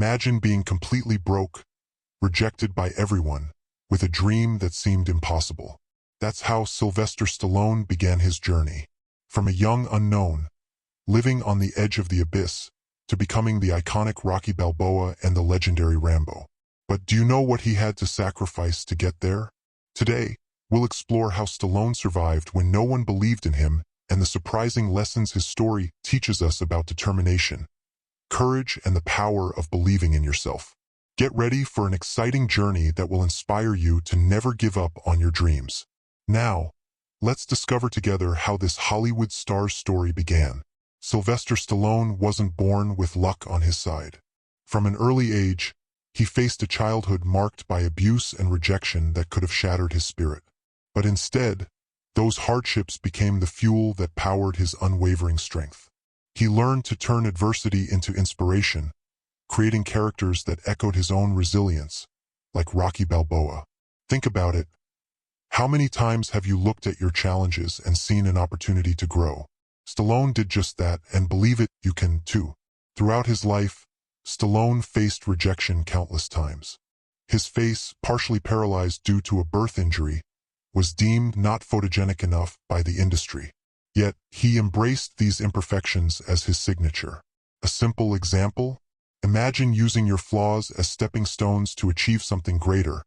Imagine being completely broke, rejected by everyone, with a dream that seemed impossible. That's how Sylvester Stallone began his journey. From a young unknown, living on the edge of the abyss, to becoming the iconic Rocky Balboa and the legendary Rambo. But do you know what he had to sacrifice to get there? Today, we'll explore how Stallone survived when no one believed in him and the surprising lessons his story teaches us about determination, courage, and the power of believing in yourself. Get ready for an exciting journey that will inspire you to never give up on your dreams. Now, let's discover together how this Hollywood star's story began. Sylvester Stallone wasn't born with luck on his side. From an early age, he faced a childhood marked by abuse and rejection that could have shattered his spirit. But instead, those hardships became the fuel that powered his unwavering strength. He learned to turn adversity into inspiration, creating characters that echoed his own resilience, like Rocky Balboa. Think about it. How many times have you looked at your challenges and seen an opportunity to grow? Stallone did just that, and believe it, you can too. Throughout his life, Stallone faced rejection countless times. His face, partially paralyzed due to a birth injury, was deemed not photogenic enough by the industry. Yet, he embraced these imperfections as his signature. A simple example? Imagine using your flaws as stepping stones to achieve something greater,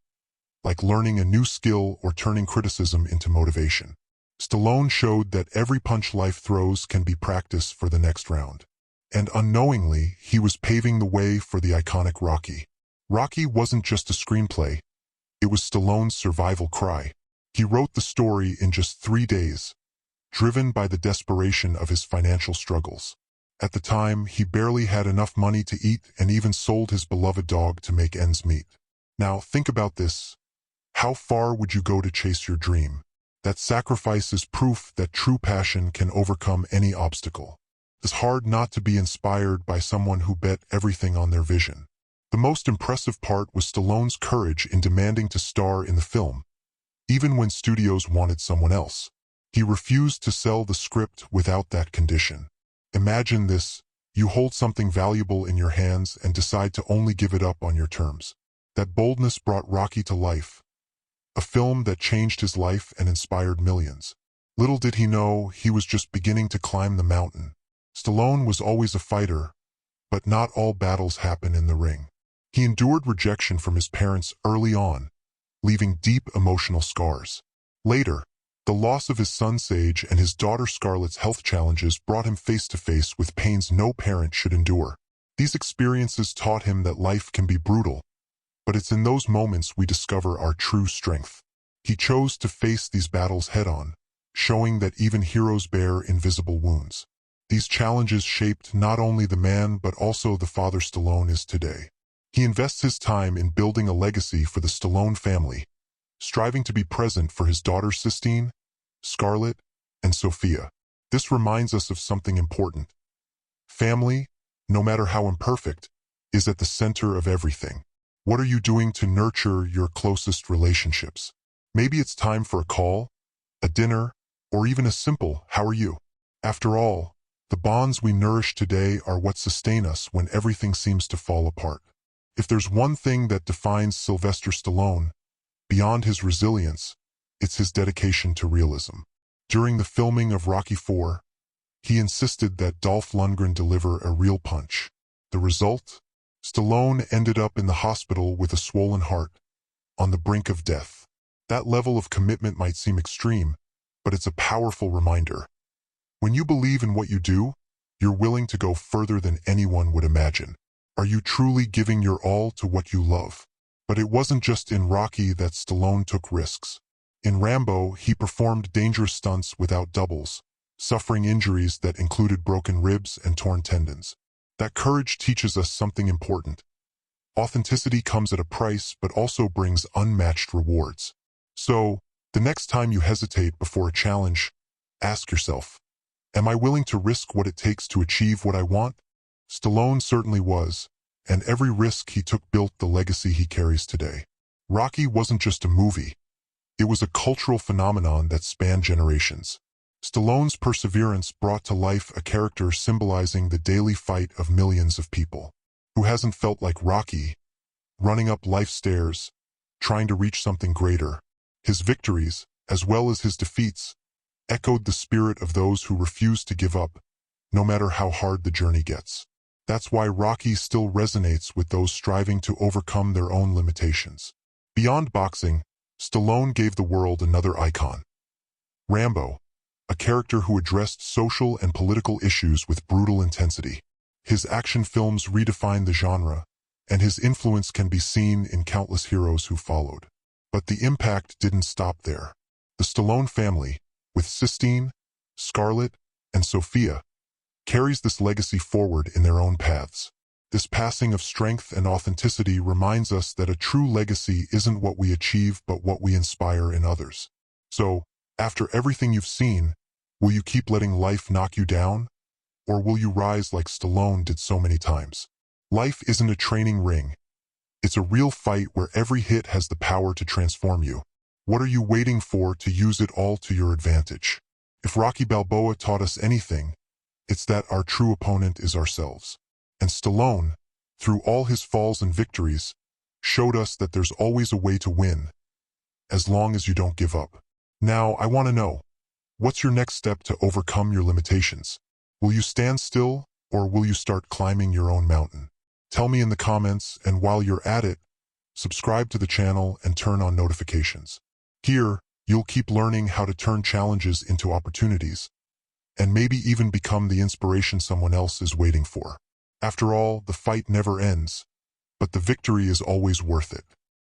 like learning a new skill or turning criticism into motivation. Stallone showed that every punch life throws can be practice for the next round. And unknowingly, he was paving the way for the iconic Rocky. Rocky wasn't just a screenplay, it was Stallone's survival cry. He wrote the story in just 3 days, driven by the desperation of his financial struggles. At the time, he barely had enough money to eat and even sold his beloved dog to make ends meet. Now, think about this. How far would you go to chase your dream? That sacrifice is proof that true passion can overcome any obstacle. It's hard not to be inspired by someone who bet everything on their vision. The most impressive part was Stallone's courage in demanding to star in the film, even when studios wanted someone else. He refused to sell the script without that condition. Imagine this, you hold something valuable in your hands and decide to only give it up on your terms. That boldness brought Rocky to life, a film that changed his life and inspired millions. Little did he know, he was just beginning to climb the mountain. Stallone was always a fighter, but not all battles happen in the ring. He endured rejection from his parents early on, leaving deep emotional scars. Later, the loss of his son Sage and his daughter Scarlett's health challenges brought him face to face with pains no parent should endure. These experiences taught him that life can be brutal, but it's in those moments we discover our true strength. He chose to face these battles head-on, showing that even heroes bear invisible wounds. These challenges shaped not only the man but also the father Stallone is today. He invests his time in building a legacy for the Stallone family, striving to be present for his daughters Sistine, Scarlett, and Sophia. This reminds us of something important. Family, no matter how imperfect, is at the center of everything. What are you doing to nurture your closest relationships? Maybe it's time for a call, a dinner, or even a simple, "How are you?" After all, the bonds we nourish today are what sustain us when everything seems to fall apart. If there's one thing that defines Sylvester Stallone, beyond his resilience, it's his dedication to realism. During the filming of Rocky IV, he insisted that Dolph Lundgren deliver a real punch. The result? Stallone ended up in the hospital with a swollen heart, on the brink of death. That level of commitment might seem extreme, but it's a powerful reminder. When you believe in what you do, you're willing to go further than anyone would imagine. Are you truly giving your all to what you love? But it wasn't just in Rocky that Stallone took risks. In Rambo, he performed dangerous stunts without doubles, suffering injuries that included broken ribs and torn tendons. That courage teaches us something important. Authenticity comes at a price but also brings unmatched rewards. So, the next time you hesitate before a challenge, ask yourself, am I willing to risk what it takes to achieve what I want? Stallone certainly was, and every risk he took built the legacy he carries today. Rocky wasn't just a movie. It was a cultural phenomenon that spanned generations. Stallone's perseverance brought to life a character symbolizing the daily fight of millions of people. Who hasn't felt like Rocky, running up life stairs, trying to reach something greater? His victories, as well as his defeats, echoed the spirit of those who refuse to give up, no matter how hard the journey gets. That's why Rocky still resonates with those striving to overcome their own limitations. Beyond boxing, Stallone gave the world another icon. Rambo, a character who addressed social and political issues with brutal intensity. His action films redefined the genre, and his influence can be seen in countless heroes who followed. But the impact didn't stop there. The Stallone family, with Sistine, Scarlett, and Sophia, carries this legacy forward in their own paths. This passing of strength and authenticity reminds us that a true legacy isn't what we achieve but what we inspire in others. So, after everything you've seen, will you keep letting life knock you down? Or will you rise like Stallone did so many times? Life isn't a training ring. It's a real fight where every hit has the power to transform you. What are you waiting for to use it all to your advantage? If Rocky Balboa taught us anything, it's that our true opponent is ourselves. And Stallone, through all his falls and victories, showed us that there's always a way to win, as long as you don't give up. Now, I want to know, what's your next step to overcome your limitations? Will you stand still, or will you start climbing your own mountain? Tell me in the comments, and while you're at it, subscribe to the channel and turn on notifications. Here, you'll keep learning how to turn challenges into opportunities, and maybe even become the inspiration someone else is waiting for. After all, the fight never ends, but the victory is always worth it.